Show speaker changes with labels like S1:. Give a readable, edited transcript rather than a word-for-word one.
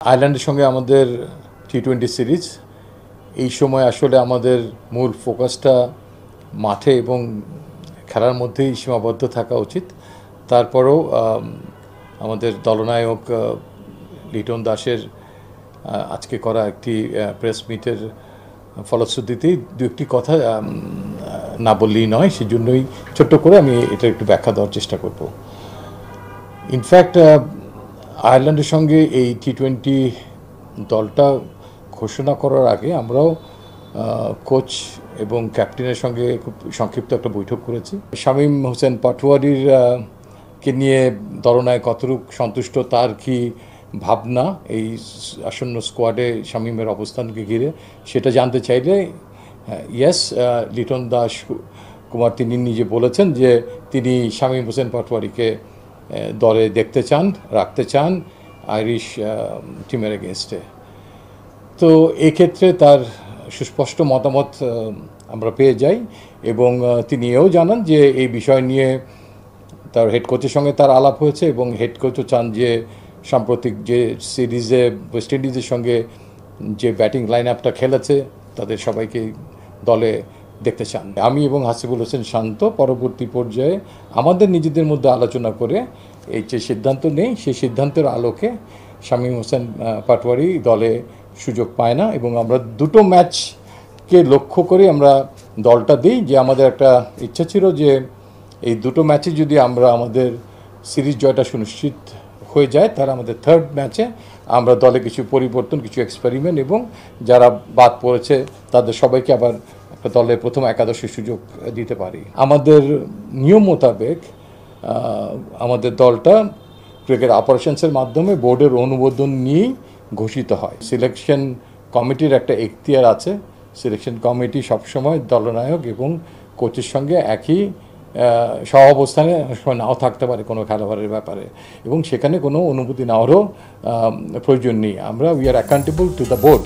S1: আয়ারল্যান্ডের সঙ্গে আমাদের টি-20 সিরিজ এই সময় আসলে আমাদের মূল ফোকাসটা মাঠে এবং খেলার মধ্যেই সীমাবদ্ধ থাকা উচিত। তারপরেও আমাদের দলনায়ক লিটন দাসের আজকে করা একটি প্রেস মিটের ফলশ্রুতিতেই দু একটি কথা না বললেই নয়, সেজন্যই ছোট্ট করে আমি এটা একটু ব্যাখ্যা দেওয়ার চেষ্টা করব। ইনফ্যাক্ট আয়ারল্যান্ডের সঙ্গে এই টি-20 দলটা ঘোষণা করার আগে আমরাও কোচ এবং ক্যাপ্টেনের সঙ্গে খুব সংক্ষিপ্ত একটা বৈঠক করেছি। শামীম হোসেন পাটোয়ারির কে নিয়ে দলনায়ক কতটুক সন্তুষ্ট, তার কি ভাবনা এই আসন্ন স্কোয়াডে শামীমের অবস্থানকে ঘিরে, সেটা জানতে চাইলে ইয়েস, লিটন দাস কুমার তিনি নিজে বলেছেন যে তিনি শামীম হোসেন পাটোয়ারিকে দলে দেখতে চান, রাখতে চান আইরিশ টিমের এগেনস্টে। তো এক্ষেত্রে তার সুস্পষ্ট মতামত আমরা পেয়ে যাই এবং তিনি এও জানান যে এই বিষয় নিয়ে তার হেড কোচের সঙ্গে তার আলাপ হয়েছে এবং হেড কোচও চান যে সাম্প্রতিক যে সিরিজে ওয়েস্ট ইন্ডিজের সঙ্গে যে ব্যাটিং লাইন আপটা খেলেছে তাদের সবাইকে দলে দেখতে চান। আমি এবং হাসিবুল হোসেন শান্ত পরবর্তী পর্যায়ে আমাদের নিজেদের মধ্যে আলোচনা করে এই যে সিদ্ধান্ত নেই, সেই সিদ্ধান্তের আলোকে শামীম হোসেন পাটোয়ারি দলে সুযোগ পায় না এবং আমরা দুটো ম্যাচকে লক্ষ্য করে আমরা দলটা দিই। যে আমাদের একটা ইচ্ছা ছিল যে এই দুটো ম্যাচে যদি আমরা আমাদের সিরিজ জয়টা সুনিশ্চিত হয়ে যায়, তাহলে আমাদের থার্ড ম্যাচে আমরা দলে কিছু পরিবর্তন, কিছু এক্সপেরিমেন্ট এবং যারা বাদ পড়েছে তাদের সবাইকে আবার একটা দলের প্রথম একাদশের সুযোগ দিতে পারি। আমাদের নিয়ম মোতাবেক আমাদের দলটা ক্রিকেট অপারেশনসের মাধ্যমে বোর্ডের অনুমোদন নিয়েই ঘোষিত হয়। সিলেকশন কমিটির একটা এখতিয়ার আছে। সিলেকশন কমিটি সবসময় দলনায়ক এবং কোচের সঙ্গে একই সহাবস্থানে সময় নাও থাকতে পারে কোনো খেলোয়াড়ের ব্যাপারে, এবং সেখানে কোনো অনুমতি নেওয়ারও প্রয়োজন নেই। আমরা we are accountable to the board.